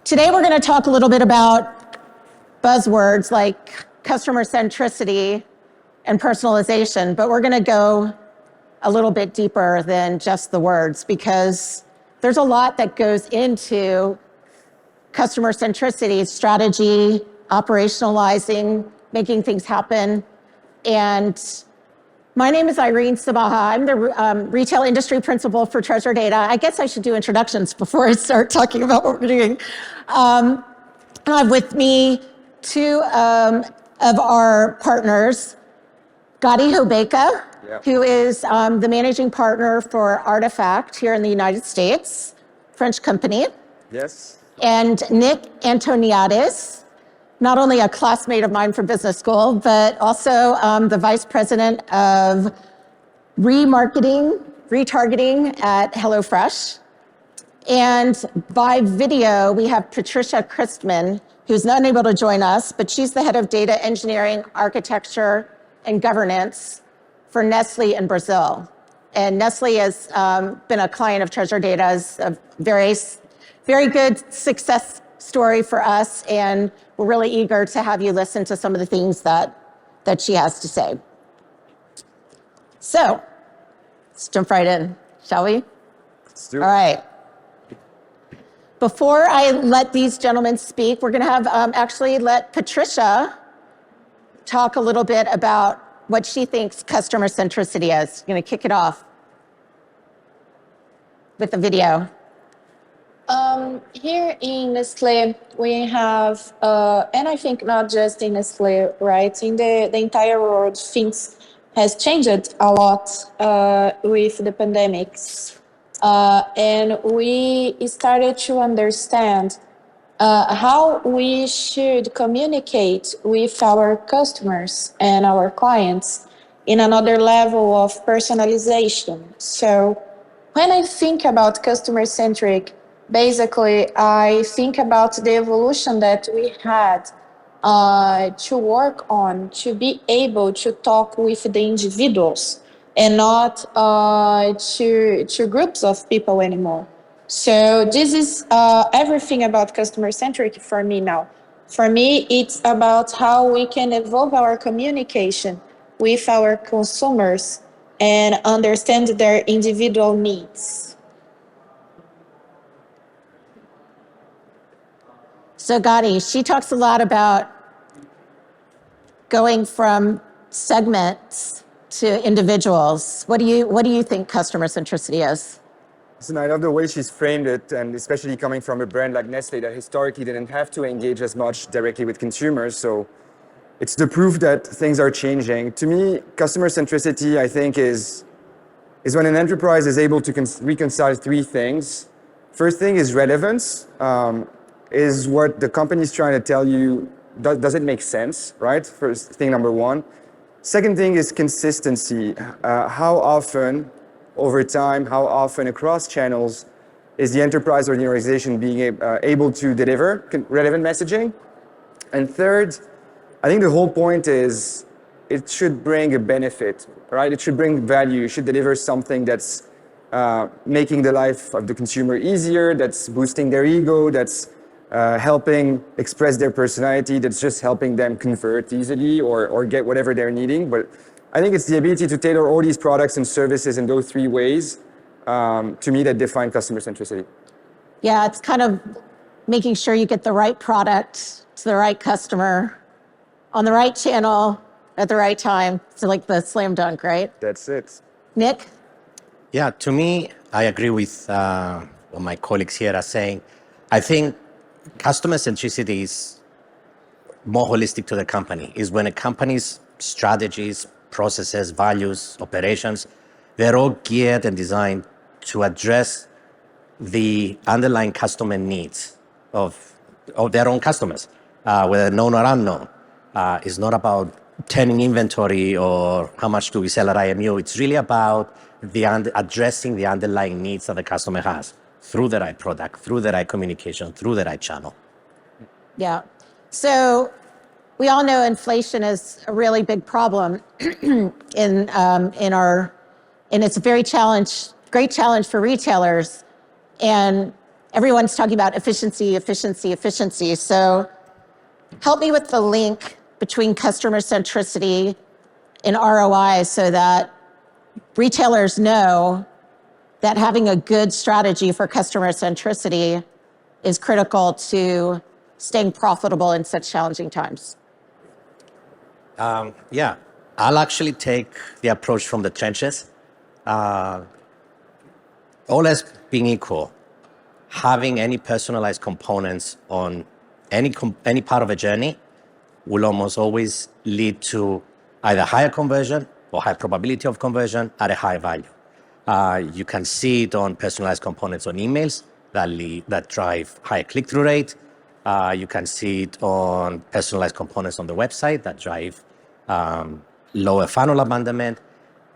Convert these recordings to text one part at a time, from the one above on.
Today we're going to talk a little bit about buzzwords like customer centricity and personalization, but we're going to go a little bit deeper than just the words because there's a lot that goes into customer centricity, strategy, operationalizing, making things happen. And my name is Irene Sabaha. I'm the retail industry principal for Treasure Data. I guess I should do introductions before I start talking about what we're doing. I have with me two of our partners, Gadi Hobeka, who is the managing partner for Artifact here in the United States, French company. Yes. And Nick Antoniadis, not only a classmate of mine from business school, but also the vice president of retargeting at HelloFresh. And by video, we have Patricia Christman, who's not able to join us, but she's the head of data engineering, architecture, and governance for Nestle in Brazil. And Nestle has been a client of Treasure Data, as a very good success story for us, and we're really eager to have you listen to some of the things that she has to say. So, let's jump right in, shall we? Let's do it. All right. Before I let these gentlemen speak, we're going to have actually let Patricia talk a little bit about what she thinks customer centricity is. I'm going to kick it off with the video. Here in Nestle, we have, and I think not just in Nestle, right? In the entire world, things has changed a lot with the pandemics. And we started to understand how we should communicate with our customers and our clients in another level of personalization. So when I think about customer-centric, basically, I think about the evolution that we had to work on, to be able to talk with the individuals and not to groups of people anymore. So this is everything about customer-centric for me now. For me, it's about how we can evolve our communication with our consumers and understand their individual needs. So Gadi, she talks a lot about going from segments to individuals. What do you think customer centricity is? Listen, I love the way she's framed it, and especially coming from a brand like Nestle that historically didn't have to engage as much directly with consumers. So it's the proof that things are changing. To me, customer centricity, I think, is when an enterprise is able to reconcile three things. First thing is relevance. Is what the company is trying to tell you, does it make sense, right? First thing, number one. Second thing is consistency. How often, over time, how often across channels is the enterprise or the organization being able to deliver relevant messaging? And third, I think the whole point is it should bring a benefit, right? It should bring value. It should deliver something that's making the life of the consumer easier, that's boosting their ego, that's helping express their personality, that's just helping them convert easily or get whatever they're needing. But I think it's the ability to tailor all these products and services in those three ways, to me, that define customer centricity. Yeah, it's kind of making sure you get the right product to the right customer on the right channel at the right time. It's like the slam dunk, right? That's it. Nick? Yeah, to me, I agree with what my colleagues here are saying. I think customer centricity is more holistic to the company, is when a company's strategies, processes, values, operations, they're all geared and designed to address the underlying customer needs of their own customers, whether known or unknown. It's not about turning inventory or how much do we sell at IMU. It's really about addressing the underlying needs that the customer has through the right product, through the right communication, through the right channel. Yeah. So we all know inflation is a really big problem and it's a great challenge for retailers. And everyone's talking about efficiency, efficiency, efficiency. So help me with the link between customer centricity and ROI so that retailers know that having a good strategy for customer centricity is critical to staying profitable in such challenging times. Yeah, I'll actually take the approach from the trenches. All else being equal, having any personalized components on any part of a journey will almost always lead to either higher conversion or high probability of conversion at a high value. You can see it on personalized components on emails that drive higher click-through rate. You can see it on personalized components on the website that drive lower funnel abandonment.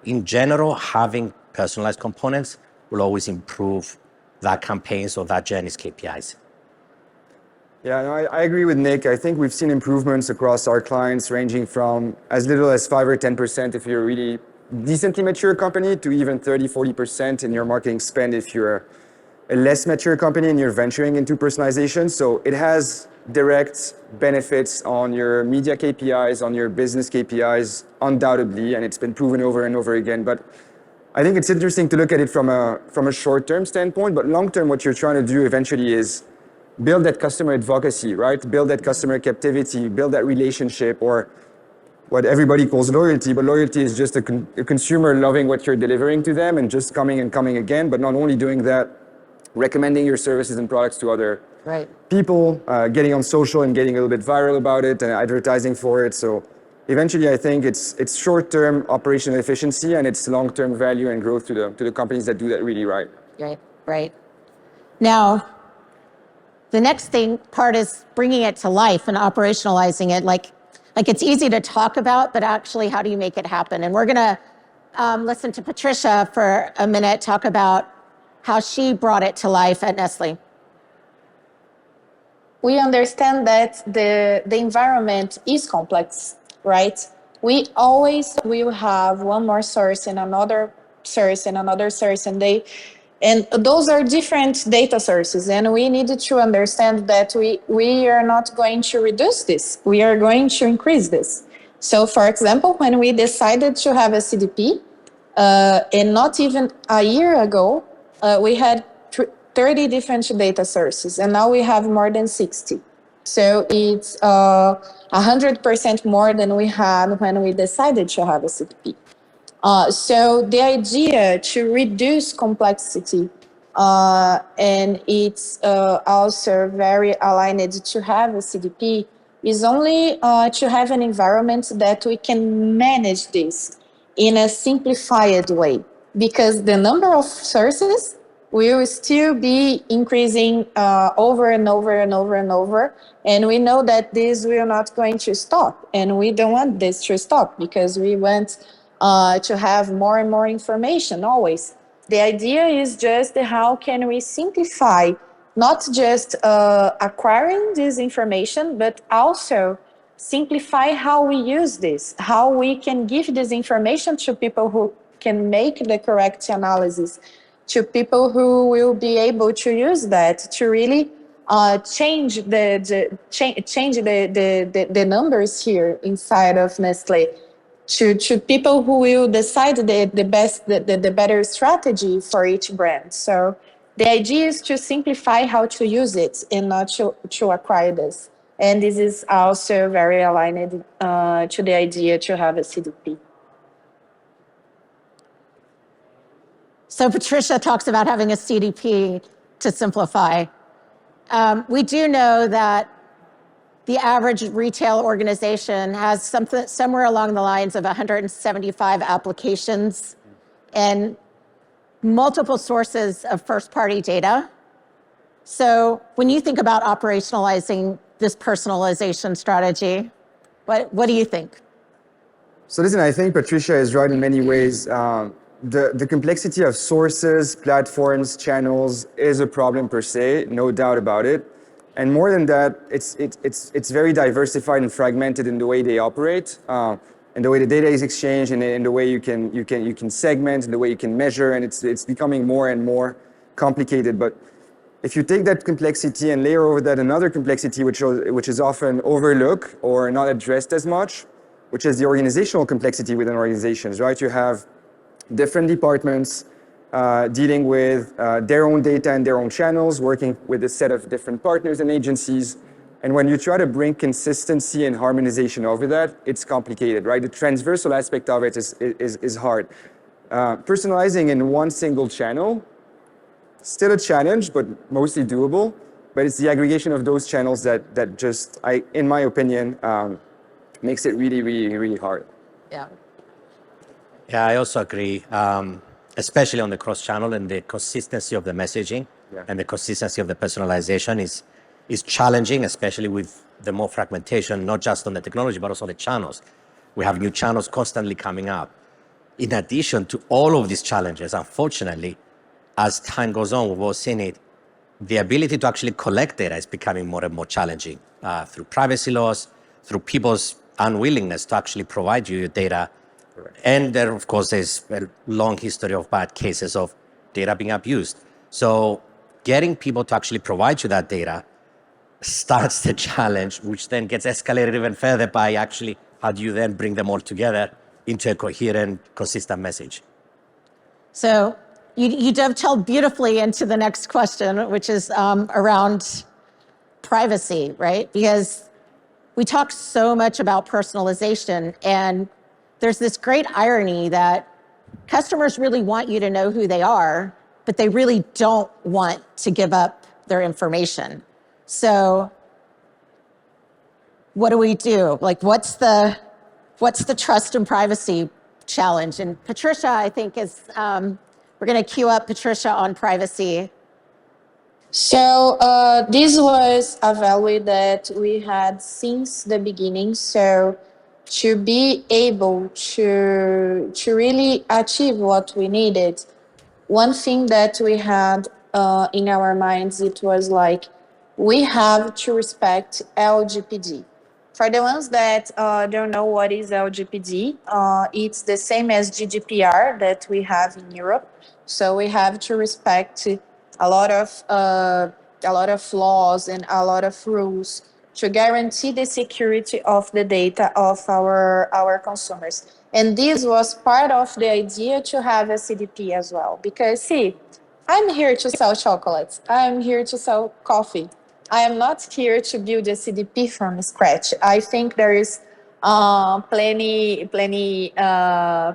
In general, having personalized components will always improve that campaign's or that journey's KPIs. Yeah, no, I agree with Nick. I think we've seen improvements across our clients ranging from as little as 5 or 10% if you're a really decently mature company to even 30, 40% in your marketing spend if you're a less mature company and you're venturing into personalization. So it has direct benefits on your media KPIs, on your business KPIs, undoubtedly, and it's been proven over and over again. But I think it's interesting to look at it from a short-term standpoint, but long-term, what you're trying to do eventually is build that customer advocacy, right? Build that customer captivity, build that relationship, or what everybody calls loyalty, but loyalty is just a consumer loving what you're delivering to them and just coming and coming again, but not only doing that, recommending your services and products to other people, getting on social and getting a little bit viral about it and advertising for it. So eventually, I think it's short-term operational efficiency and it's long-term value and growth to the companies that do that really right. Right. Now, the next part is bringing it to life and operationalizing it. Like it's easy to talk about, but actually, how do you make it happen? And we're gonna listen to Patricia for a minute, talk about how she brought it to life at Nestle. We understand that the environment is complex, right? We always will have one more source and another source and another source, and those are different data sources, and we need to understand that we are not going to reduce this. We are going to increase this. So, for example, when we decided to have a CDP, and not even a year ago, we had 30 different data sources, and now we have more than 60. So it's 100% more than we had when we decided to have a CDP. So the idea to reduce complexity, and it's also very aligned to have a CDP, is only to have an environment that we can manage this in a simplified way, because the number of sources will still be increasing over and over and over and over. And we know that this will not going to stop. And we don't want this to stop because we want to have more and more information always. The idea is just how can we simplify, not just acquiring this information, but also simplify how we use this, how we can give this information to people who can make the correct analysis, to people who will be able to use that to really change the numbers here inside of Nestle, to people who will decide the better strategy for each brand. So the idea is to simplify how to use it and not to acquire this. And this is also very aligned to the idea to have a CDP. So Patricia talks about having a CDP to simplify. We do know that the average retail organization has somewhere along the lines of 175 applications and multiple sources of first-party data. So when you think about operationalizing this personalization strategy, what do you think? So listen, I think Patricia is right in many ways. The complexity of sources, platforms, channels is a problem per se, no doubt about it. And more than that, it's very diversified and fragmented in the way they operate, and the way the data is exchanged, and in the way you can segment, and the way you can measure, and it's becoming more and more complicated. But if you take that complexity and layer over that another complexity, which is often overlooked or not addressed as much, which is the organizational complexity within organizations, right? You have different departments dealing with their own data and their own channels, working with a set of different partners and agencies. And when you try to bring consistency and harmonization over that, it's complicated, right? The transversal aspect of it is hard. Personalizing in one single channel, still a challenge, but mostly doable. But it's the aggregation of those channels that just, in my opinion, makes it really, really, really hard. Yeah. Yeah, I also agree, especially on the cross-channel and the consistency of the messaging and the consistency of the personalization is challenging, especially with the more fragmentation, not just on the technology, but also the channels. We have new channels constantly coming up. In addition to all of these challenges, unfortunately, as time goes on, we've all seen it, the ability to actually collect data is becoming more and more challenging through privacy laws, through people's unwillingness to actually provide you your data. Correct. And there, of course, there's a long history of bad cases of data being abused. So getting people to actually provide you that data starts the challenge, which then gets escalated even further by actually how do you then bring them all together into a coherent, consistent message. So you dovetailed beautifully into the next question, which is around privacy, right? Because we talk so much about personalization, and there's this great irony that customers really want you to know who they are, but they really don't want to give up their information. So what do we do? Like, what's the trust and privacy challenge? And Patricia, I think, is, we're going to queue up Patricia on privacy. So this was a value that we had since the beginning. So to be able to really achieve what we needed, one thing that we had in our minds, it was like, we have to respect LGPD. For the ones that don't know what is LGPD, it's the same as GDPR that we have in Europe. So we have to respect a lot of laws and a lot of rules to guarantee the security of the data of our consumers. And this was part of the idea to have a CDP as well. Because see, I'm here to sell chocolates. I'm here to sell coffee. I am not here to build a CDP from scratch. I think there is plenty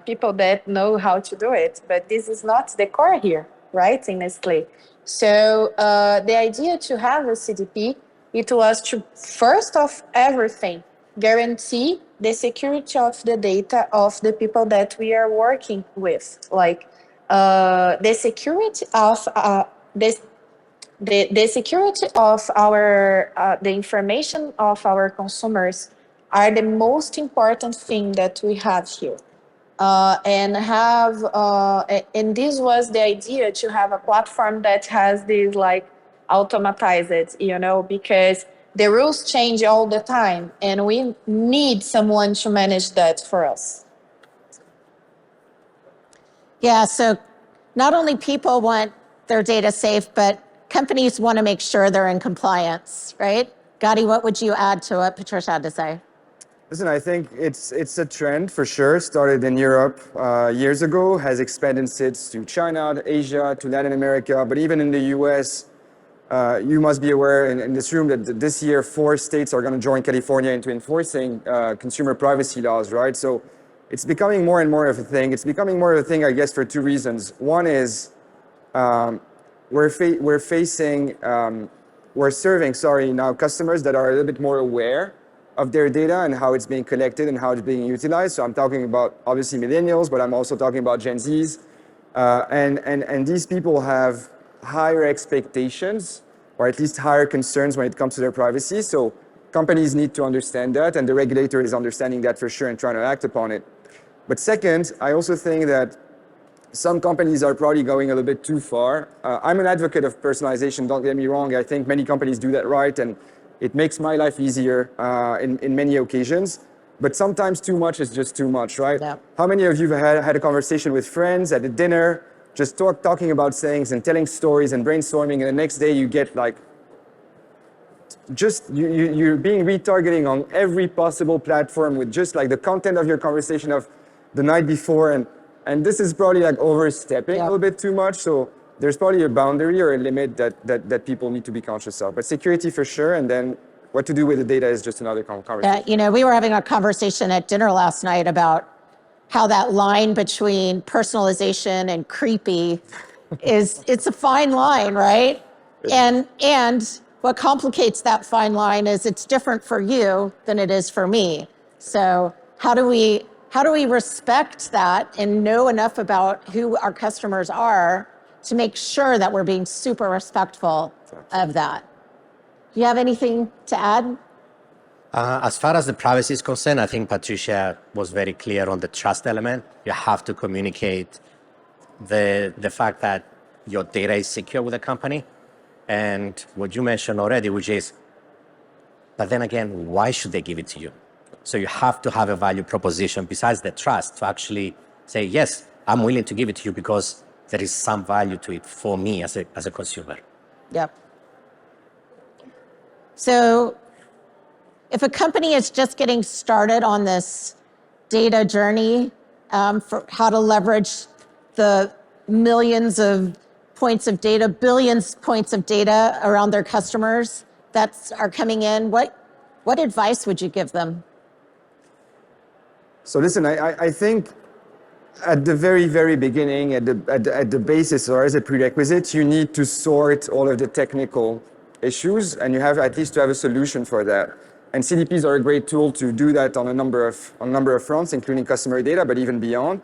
people that know how to do it, but this is not the core here, right, in Nestlé. So the idea to have a CDP, it was to, first of everything, guarantee the security of the data of the people that we are working with, like the security of the security of our the information of our consumers are the most important thing that we have here. And this was the idea, to have a platform that has this like automatized, because the rules change all the time and we need someone to manage that for us. Yeah, so not only people want their data safe, but companies want to make sure they're in compliance, right? Gadi, what would you add to what Patricia had to say? Listen, I think it's a trend for sure. Started in Europe years ago, has expanded its to China, to Asia, to Latin America, but even in the US, you must be aware in this room that this year 4 states are going to join California into enforcing consumer privacy laws, right? So it's becoming more and more of a thing. It's becoming more of a thing, I guess, for 2 reasons. One is we're serving now customers that are a little bit more aware of their data and how it's being collected and how it's being utilized. So I'm talking about obviously millennials, but I'm also talking about Gen Zs. And these people have higher expectations, or at least higher concerns when it comes to their privacy. So companies need to understand that, and the regulator is understanding that for sure and trying to act upon it. But second, I also think that some companies are probably going a little bit too far. I'm an advocate of personalization, don't get me wrong. I think many companies do that right, and it makes my life easier in many occasions. But sometimes too much is just too much, right? Yeah. How many of you have had a conversation with friends at a dinner, just talking about things and telling stories and brainstorming, and the next day you get like, you're being retargeting on every possible platform with just like the content of your conversation of the night before, and this is probably like overstepping a little bit too much. So there's probably a boundary or a limit that people need to be conscious of. But security for sure, and then what to do with the data is just another conversation. We were having a conversation at dinner last night about how that line between personalization and creepy it's a fine line, right? And what complicates that fine line is it's different for you than it is for me. So how do we respect that and know enough about who our customers are to make sure that we're being super respectful of that? Do you have anything to add? As far as the privacy is concerned, I think Patricia was very clear on the trust element. You have to communicate the fact that your data is secure with the company. And what you mentioned already, which is, but then again, why should they give it to you? So you have to have a value proposition besides the trust to actually say, yes, I'm willing to give it to you because there is some value to it for me as a consumer. Yep. So if a company is just getting started on this data journey for how to leverage the millions of points of data, billions points of data around their customers that are coming in, what advice would you give them? So listen, I think at the very, very beginning, at the basis or as a prerequisite, you need to sort all of the technical issues, and you have at least to have a solution for that. And CDPs are a great tool to do that on a number of fronts, including customer data, but even beyond.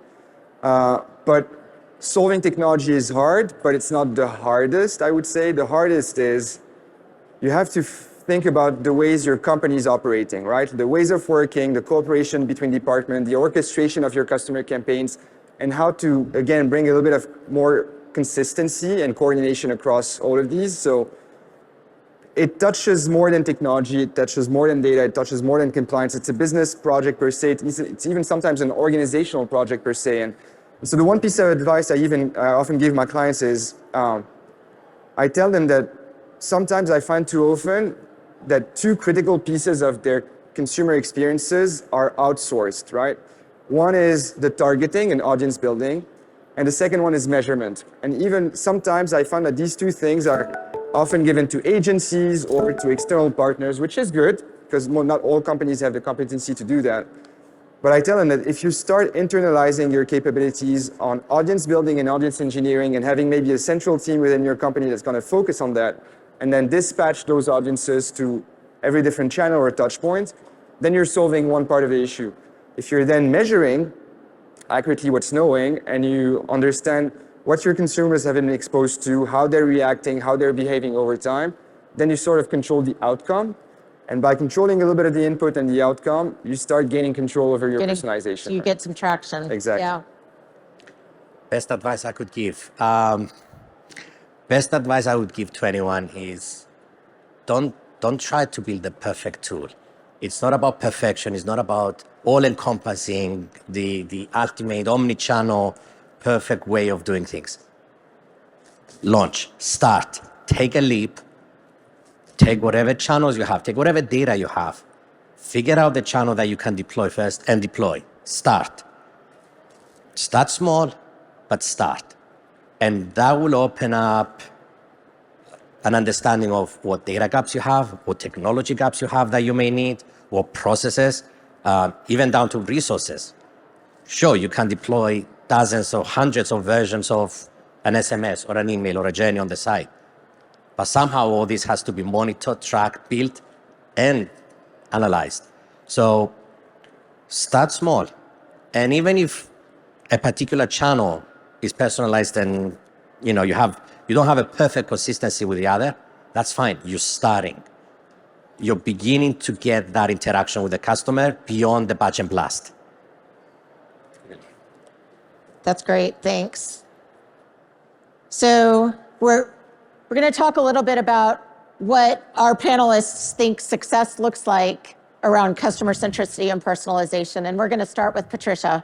But solving technology is hard, but it's not the hardest, I would say. The hardest is you have to think about the ways your company is operating, right? The ways of working, the cooperation between departments, the orchestration of your customer campaigns, and how to, again, bring a little bit of more consistency and coordination across all of these. So it touches more than technology, it touches more than data, it touches more than compliance. It's a business project per se. It's even sometimes an organizational project per se. And so the one piece of advice I often give my clients is, I tell them that sometimes I find too often that two critical pieces of their consumer experiences are outsourced, right? One is the targeting and audience building, and the second one is measurement. And even sometimes I find that these two things are often given to agencies or to external partners, which is good, because not all companies have the competency to do that. But I tell them that if you start internalizing your capabilities on audience building and audience engineering and having maybe a central team within your company that's going to focus on that, and then dispatch those audiences to every different channel or touch point, then you're solving one part of the issue. If you're then measuring accurately what's knowing and you understand what your consumers have been exposed to, how they're reacting, how they're behaving over time, then you sort of control the outcome. And by controlling a little bit of the input and the outcome, you start gaining control over your personalization. You get some traction. Exactly. Yeah. Best advice I could give. Best advice I would give to anyone is don't try to build the perfect tool. It's not about perfection. It's not about all-encompassing, the ultimate omni-channel perfect way of doing things. Launch, start, take a leap, take whatever channels you have, take whatever data you have, figure out the channel that you can deploy first and deploy. Start. Start small, but start. And that will open up an understanding of what data gaps you have, what technology gaps you have that you may need, what processes, even down to resources. Sure, you can deploy dozens or hundreds of versions of an SMS or an email or a journey on the site. But somehow all this has to be monitored, tracked, built, and analyzed. So start small. And even if a particular channel is personalized and you don't have a perfect consistency with the other, that's fine. You're starting. You're beginning to get that interaction with the customer beyond the batch and blast. That's great. Thanks. So we're going to talk a little bit about what our panelists think success looks like around customer centricity and personalization. And we're going to start with Patricia.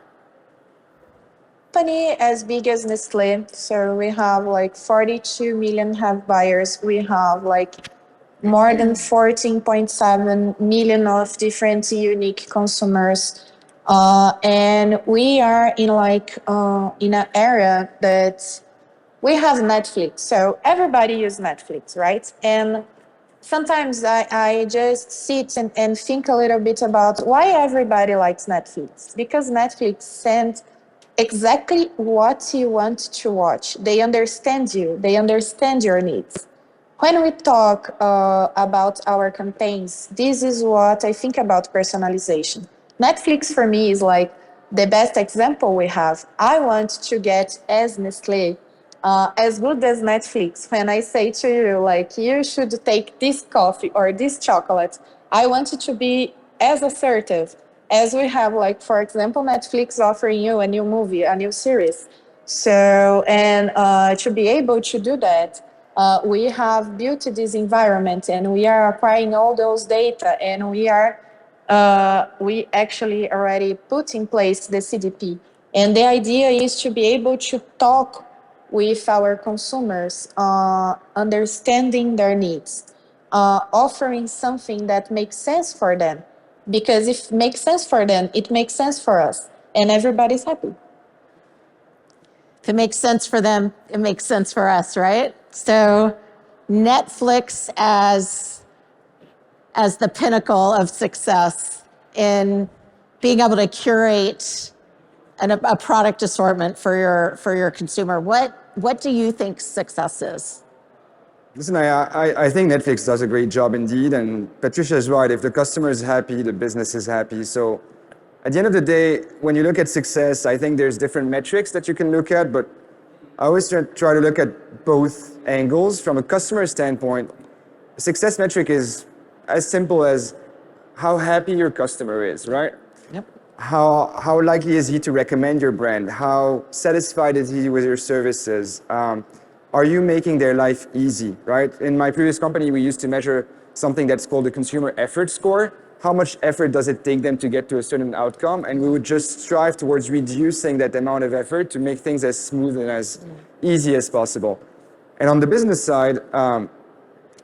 company as big as Nestle, so we have like 42 million have buyers. We have like more than 14.7 million of different unique consumers. And we are in in an area that we have Netflix. So everybody uses Netflix, right? And sometimes I just sit and think a little bit about why everybody likes Netflix. Because Netflix sends exactly what you want to watch. They understand you, they understand your needs. When we talk about our campaigns, this is what I think about personalization. Netflix for me is like the best example we have. I want to get as Nestle as good as Netflix. When I say to you, like, you should take this coffee or this chocolate, I want it to be as assertive as we have, like, for example, Netflix offering you a new movie, a new series. So, and to be able to do that, we have built this environment and we are acquiring all those data, and we actually already put in place the CDP. And the idea is to be able to talk with our consumers, understanding their needs, offering something that makes sense for them. Because if it makes sense for them, it makes sense for us, and everybody's happy. If it makes sense for them, it makes sense for us, right? So Netflix as the pinnacle of success in being able to curate a product assortment for your consumer. What do you think success is? Listen, I think Netflix does a great job indeed, and Patricia is right. If the customer is happy, the business is happy. So at the end of the day, when you look at success, I think there's different metrics that you can look at, but I always try to look at both angles. From a customer standpoint, a success metric is as simple as how happy your customer is, right? Yep. How likely is he to recommend your brand? How satisfied is he with your services? Are you making their life easy, right? In my previous company, we used to measure something that's called the consumer effort score. How much effort does it take them to get to a certain outcome? And we would just strive towards reducing that amount of effort to make things as smooth and as easy as possible. And on the business side,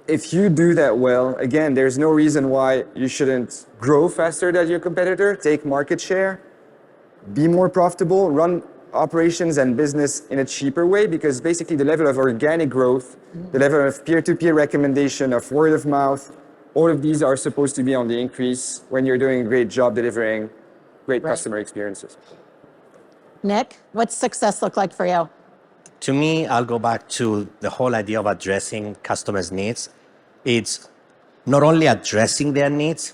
if you do that well, again, there's no reason why you shouldn't grow faster than your competitor, take market share, be more profitable, run operations and business in a cheaper way, because basically the level of organic growth, the level of peer-to-peer recommendation, of word of mouth, all of these are supposed to be on the increase when you're doing a great job delivering great customer experiences. Nick, what's success look like for you? To me, I'll go back to the whole idea of addressing customers' needs. It's not only addressing their needs,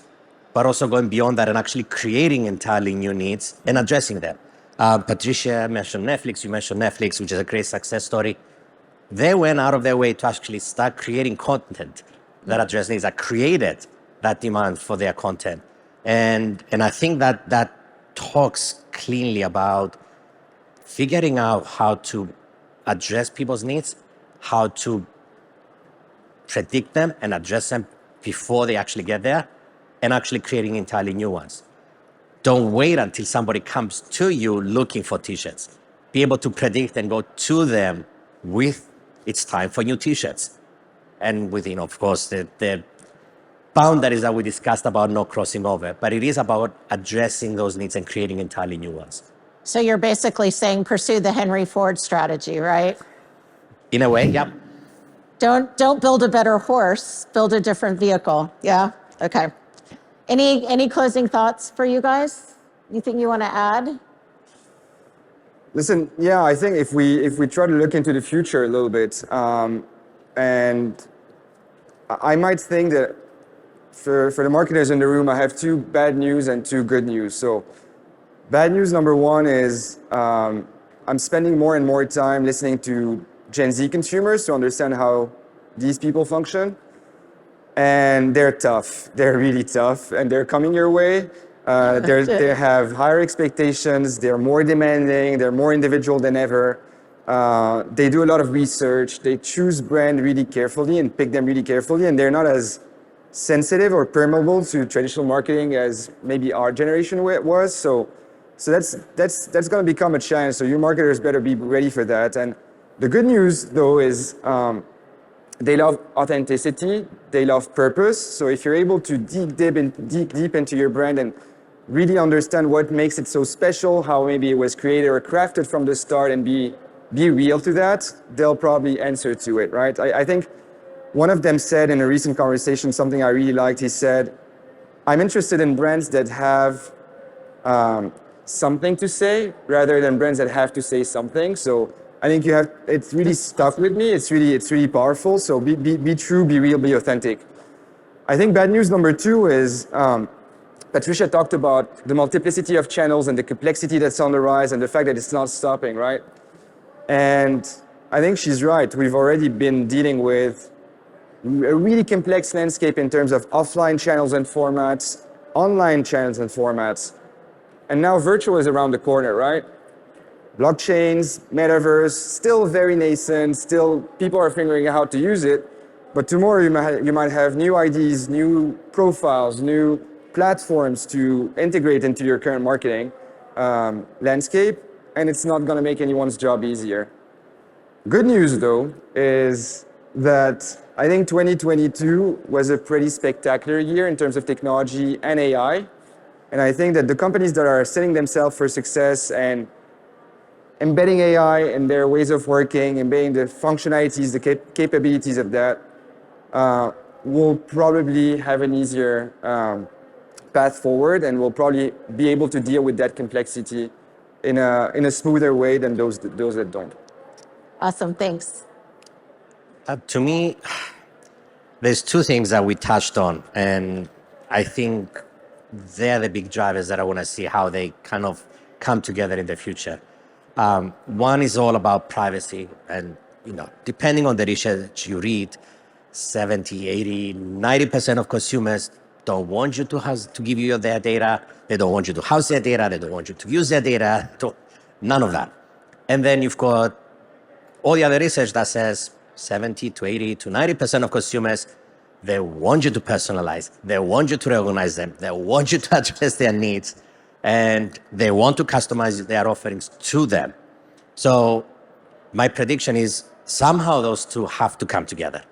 but also going beyond that and actually creating entirely new needs and addressing them. Patricia mentioned Netflix. You mentioned Netflix, which is a great success story. They went out of their way to actually start creating content that addressed needs, that created that demand for their content. And I think that talks cleanly about figuring out how to address people's needs, how to predict them and address them before they actually get there, and actually creating entirely new ones. Don't wait until somebody comes to you looking for t-shirts. Be able to predict and go to them with, it's time for new t-shirts. And within, of course, the boundaries that we discussed about not crossing over. But it is about addressing those needs and creating entirely new ones. So you're basically saying pursue the Henry Ford strategy, right? In a way, yep. Don't build a better horse, build a different vehicle. Yeah? Okay. Any closing thoughts for you guys? Anything you want to add? Listen, yeah, I think if we try to look into the future a little bit, and I might think that for the marketers in the room, I have two bad news and two good news. So bad news number one is I'm spending more and more time listening to Gen Z consumers to understand how these people function. And they're tough. They're really tough, and they're coming your way. They have higher expectations. They're more demanding. They're more individual than ever. They do a lot of research. They choose brand really carefully and pick them really carefully, and they're not as sensitive or permeable to traditional marketing as maybe our generation was. So So that's going to become a challenge. So you marketers better be ready for that. And the good news, though, is they love authenticity. They love purpose. So if you're able to dig deep into your brand and really understand what makes it so special, how maybe it was created or crafted from the start, and be real to that, they'll probably answer to it, right? I think one of them said in a recent conversation something I really liked. He said, I'm interested in brands that have something to say rather than brands that have to say something. So I think it's really stuck with me. It's really powerful. So be true, be real, be authentic. I think bad news number 2 is Patricia talked about the multiplicity of channels and the complexity that's on the rise and the fact that it's not stopping, right? And I think she's right. We've already been dealing with a really complex landscape in terms of offline channels and formats, online channels and formats. And now virtual is around the corner, right? Blockchains, metaverse, still very nascent, still people are figuring out how to use it. But tomorrow you might have new IDs, new profiles, new platforms to integrate into your current marketing landscape, and it's not going to make anyone's job easier. Good news, though, is that I think 2022 was a pretty spectacular year in terms of technology and AI. And I think that the companies that are setting themselves for success and embedding AI in their ways of working, embedding the functionalities, the capabilities of that, will probably have an easier path forward, and will probably be able to deal with that complexity in a smoother way than those that don't. Awesome, thanks. To me, there's 2 things that we touched on, and I think they're the big drivers that I want to see how they kind of come together in the future. One is all about privacy, and depending on the research you read, 70, 80, 90% of consumers don't want you to give you their data. They don't want you to house their data. They don't want you to use their data. None of that. And then you've got all the other research that says 70 to 80 to 90% of consumers, they want you to personalize. They want you to recognize them. They want you to address their needs. And they want to customize their offerings to them. So my prediction is somehow those 2 have to come together.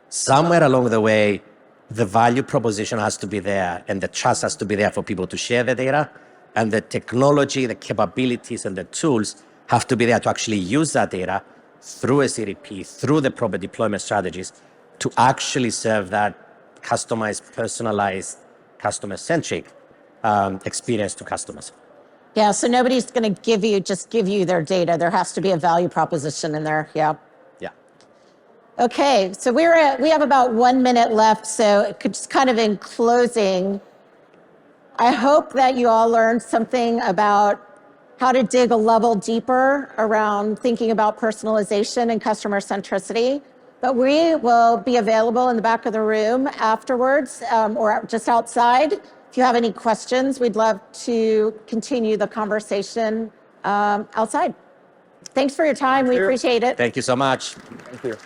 Somewhere along the way, the value proposition has to be there and the trust has to be there for people to share the data, and the technology, the capabilities, and the tools have to be there to actually use that data through a CDP, through the proper deployment strategies, to actually serve that customized, personalized, customer-centric experience to customers. Yeah, so nobody's going to just give you their data. There has to be a value proposition in there. Yeah. Yeah. Okay, so we have about 1 minute left. So just kind of in closing, I hope that you all learned something about how to dig a level deeper around thinking about personalization and customer centricity. But we will be available in the back of the room afterwards, or just outside. If you have any questions, we'd love to continue the conversation outside. Thanks for your time. We appreciate it. Thank you so much. Thank you.